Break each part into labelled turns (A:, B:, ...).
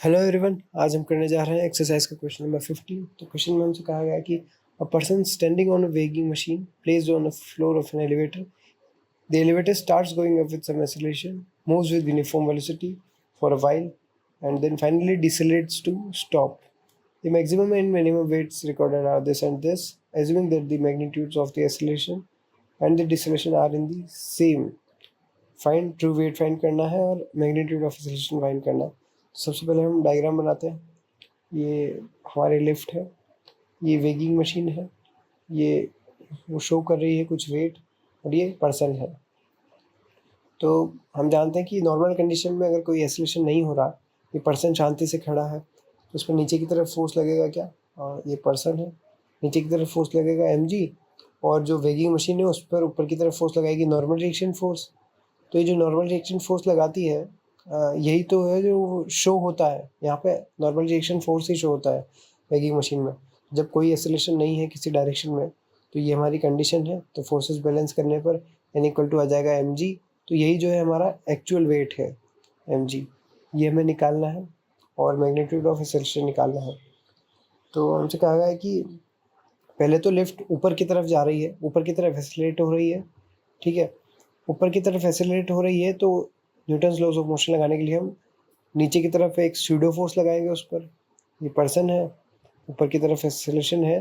A: Hello everyone, आज हम करने जा रहे हैं एक्सरसाइज का क्वेश्चन नंबर 15। तो क्वेश्चन में हमसे कहा गया है कि a person standing on a weighing machine placed on a floor of an elevator, the elevator starts going up with some acceleration, moves with uniform velocity for a while and then finally decelerates to stop. The maximum and minimum weights recorded are this and this, assuming that the magnitudes of the acceleration and the deceleration are in the same. Find true weight find करना है और magnitude of acceleration find करना है. सबसे पहले हम diagram बनाते हैं. ये हमारे लिफ्ट है, ये वेगिंग मशीन है, ये वो शो कर रही है कुछ वेट, और ये पर्सन है. तो हम जानते हैं कि नॉर्मल कंडीशन में अगर कोई एक्सेलरेशन नहीं हो रहा, ये पर्सन शांति से खड़ा है, तो उस पर नीचे की तरफ फोर्स लगेगा क्या? ये पर्सन है, नीचे की तरफ फोर्स लगेगा mg, और जो वेगिंग मशीन है उस पर ऊपर की तरफ फोर्स लगाएगी नॉर्मल रिएक्शन फोर्स. तो ये जो नॉर्मल रिएक्शन फोर्स लगाती है, यही तो है जो शो होता है यहाँ पे. नॉर्मल रिएक्शन फोर्स ही शो होता है वेगिंग मशीन में. जब कोई एक्सेलरेशन नहीं है किसी डायरेक्शन में, तो ये हमारी कंडीशन है. तो फोर्सेस बैलेंस करने पर n इक्वल टू आ जाएगा mg. तो यही जो है हमारा एक्चुअल वेट है mg, ये हमें निकालना है, और मैग्नीट्यूड ऑफ एक्सेलरेशन निकालना है. तो हमसे कहा गया है कि पहले तो लिफ्ट ऊपर की तरफ जा रही है, ऊपर की तरफ एक्सेलरेट हो रही है, ठीक है. ऊपर की तरफ एक्सेलरेट हो रही है, तो न्यूटन्स लॉज ऑफ मोशन लगाने के लिए हम नीचे की तरफ एक स्यूडो फोर्स लगाएंगे उस पर. ये पर्सन है, ऊपर की तरफ एक्सेलरेशन है,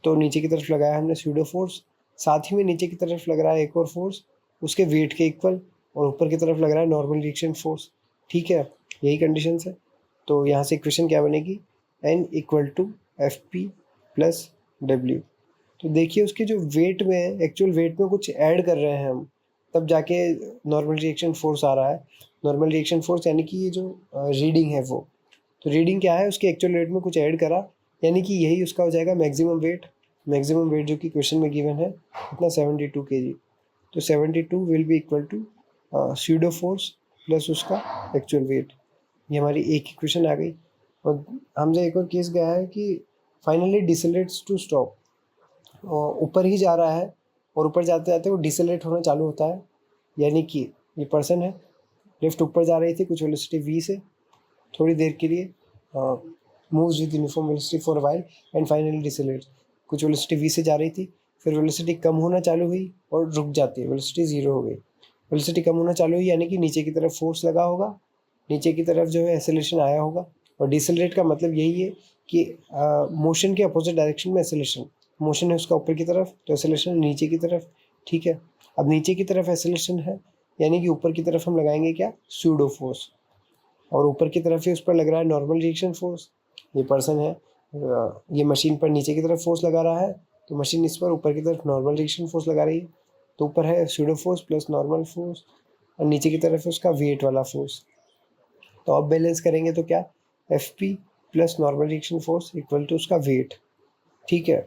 A: तो नीचे की तरफ लगाया हमने स्यूडो फोर्स. साथ ही में नीचे की तरफ लग रहा है एक और फोर्स उसके वेट के इक्वल, और ऊपर की तरफ लग रहा है नॉर्मल रिएक्शन फोर्स. ठीक है, यही कंडीशन है. तो यहाँ से इक्वेशन क्या बनेगी? n equal to F P plus W. तो देखिए उसके जो वेट में है, एक्चुअल वेट में कुछ ऐड कर रहे हैं हम, तब जाके नॉर्मल रिएक्शन फोर्स आ रहा है. नॉर्मल रिएक्शन फोर्स यानी कि ये जो रीडिंग है वो, तो रीडिंग क्या है, उसके एक्चुअल वेट में कुछ ऐड करा, यानी कि यही उसका हो जाएगा मैक्सिमम वेट. मैक्सिमम वेट जो कि क्वेश्चन में गिवन है इतना 72 kg. तो 72 will be equal to pseudo force plus उसका एक्चुअल वेट. ये हमारी एक इक्वेशन आ गई. और हमसे एक और केस गया है कि फाइनली डिसेलेरेट्स टू स्टॉप. ऊपर ही जा रहा है, और ऊपर जाते जाते वो डिसेलेरेट होना चालू होता है. यानी कि ये पर्सन है, लिफ्ट ऊपर जा रही थी कुछ वेलोसिटी v से, थोड़ी देर के लिए moves with uniform velocity for while and finally decelerate. कुछ वेलोसिटी v से जा रही थी, फिर वेलोसिटी कम होना चालू हुई और रुक जाती है, वेलोसिटी 0 हो गई. वेलोसिटी कम होना चालू हुई यानी कि नीचे की तरफ फोर्स लगा होगा, नीचे की तरफ जो है एक्सेलरेशन आया होगा. और डिसेलेरेट का मतलब यही है कि मोशन के अपोजिट डायरेक्शन में एक्सेलरेशन. मोशन है उसका ऊपर की तरफ, तो एक्सेलरेशन नीचे की तरफ. ठीक है, अब नीचे की तरफ एक्सेलरेशन है, यानी कि ऊपर की तरफ हम लगाएंगे क्या? Pseudo force. और ऊपर की तरफ ही उस पर लग रहा है नॉर्मल रिएक्शन फोर्स. ये पर्सन है, ये मशीन पर नीचे की तरफ फोर्स लगा रहा है, तो मशीन इस पर ऊपर की तरफ नॉर्मल रिएक्शन फोर्स लगा रही है. तो ऊपर है pseudo force plus normal force, और नीचे की तरफ है उसका वेट वाला फोर्स. तो अब बैलेंस करेंगे तो क्या? F P plus normal reaction force equal to उसका वेट. ठीक है,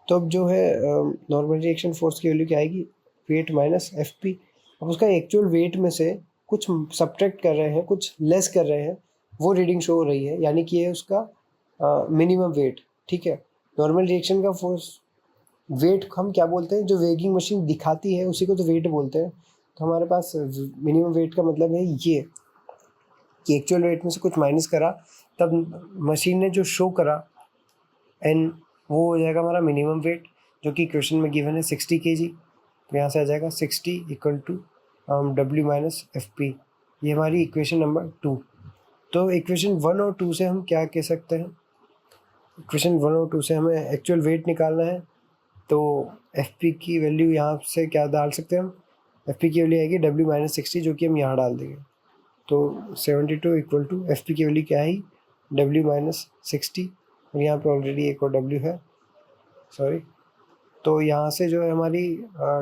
A: तो अब जो है नॉर्मल रिएक्शन फोर्स की वैल्यू क्या आएगी? Weight minus F P. अब उसका एक्चुअल वेट में से कुछ सब्ट्रैक्ट कर रहे हैं, कुछ लेस कर रहे हैं, वो रीडिंग शो हो रही है, यानी कि ये उसका मिनिमम वेट. ठीक है, नॉर्मल रिएक्शन का फोर्स वेट हम क्या बोलते हैं? जो वेगिंग मशीन दिखाती है उसी को तो वेट बोलते हैं. तो हमारे पास मिनिमम वेट का मतलब है ये कि एक्चुअल वेट में से कुछ माइनस करा, तब मशीन ने जो शो करा एन, वो हो जाएगा हमारा मिनिमम वेट, जो कि क्वेश्चन में गिवन है 60 kg. तो यहाँ से आ जाएगा 60 equal to W minus F P. ये हमारी इक्वेशन नंबर 2. तो इक्वेशन 1 और 2 से हम क्या कह सकते हैं? इक्वेशन 1 और 2 से हमें एक्चुअल वेट निकालना है, तो एफ पी की वैल्यू यहाँ से क्या डाल सकते हैं हम? एफ पी की वैल्यू आएगी डब्ल्यू माइनस 60, जो कि हम यहाँ डाल देंगे. तो 72 इक्वल टू एफ पी की वैल्यू क्या है? डब्ल्यू माइनस 60, और यहाँ पर ऑलरेडी एक और डब्ल्यू है, सॉरी. तो यहाँ से जो है हमारी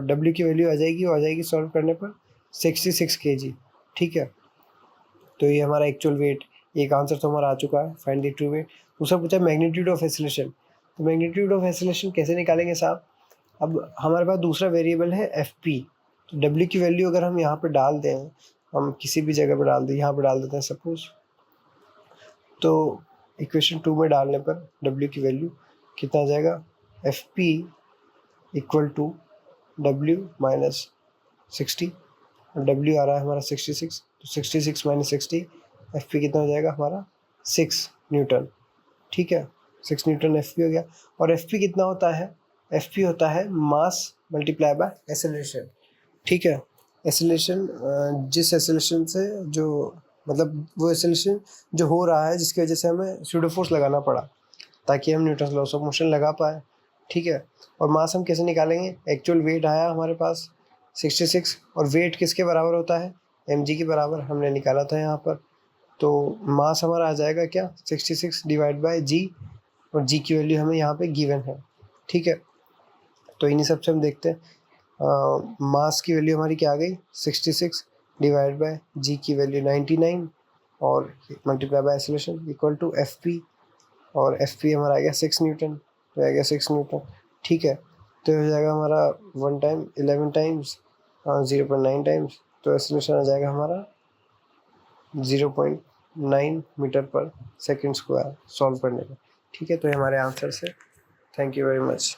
A: डब्ल्यू की वैल्यू आ जाएगी, वो आ जाएगी सॉल्व करने पर 66 kg. ठीक है, तो ये हमारा एक्चुअल वेट. एक आंसर तो हमारा आ चुका है, फाइंड द ट्रू वेट. दूसरा पूछा मैग्नीट्यूड ऑफ एक्सेलरेशन. तो मैग्नीट्यूड ऑफ एक्सेलरेशन कैसे निकालेंगे साहब? अब हमारे पास दूसरा वेरिएबल है एफ पी. तो डब्ल्यू की वैल्यू अगर हम यहाँ पर डाल दें, हम किसी भी जगह पर डाल दें, यहाँ पर डाल देते हैं सपोज, तो इक्वेशन 2 में डालने पर डब्ल्यू की वैल्यू कितना आ जाएगा? F P equal to W minus 60, और डब्ल्यू आ रहा है हमारा 66. तो 66 माइनस 60 एफ पी कितना हो जाएगा हमारा 6 न्यूटन, ठीक है, 6 न्यूटन एफ पी हो गया। और एफ पी कितना होता है, एफ पी होता है मास मल्टीप्लाई बाय एक्सेलरेशन, ठीक है। एक्सेलरेशन जिस एक्सेलरेशन से जो मतलब वो एक्सेलरेशन जो हो रहा है जिसकी वजह से हमें सूडो फोर्स लगाना पड़ा ताकि हम न्यूटन लॉस ऑफ मोशन लगा पाए, ठीक है। और मास हम कैसे निकालेंगे, एक्चुअल वेट आया हमारे पास 66 और वेट किसके बराबर होता है, एम जी के बराबर हमने निकाला था यहाँ पर। तो मास हमारा आ जाएगा क्या 66 डिवाइड बाय जी, और जी की वैल्यू हमें यहाँ पे गिवन है, ठीक है। तो इन्हीं सबसे हम देखते हैं मास की वैल्यू हमारी क्या आ गई 66 डिवाइड बाय जी की वैल्यू 99 और multiply by acceleration equal to F P, और एफ पी हमारा आ गया 6 न्यूटन, तो आ गया 6 न्यूटन, ठीक है। तो हो जाएगा हमारा 1 टाइम 11 टाइम्स 0.9 टाइम्स, तो एक्सेलरेशन आ जाएगा हमारा 0.9 मीटर पर सेकेंड स्क्वायर सॉल्व करने में, ठीक है। तो ये हमारे आंसर से, थैंक यू वेरी मच।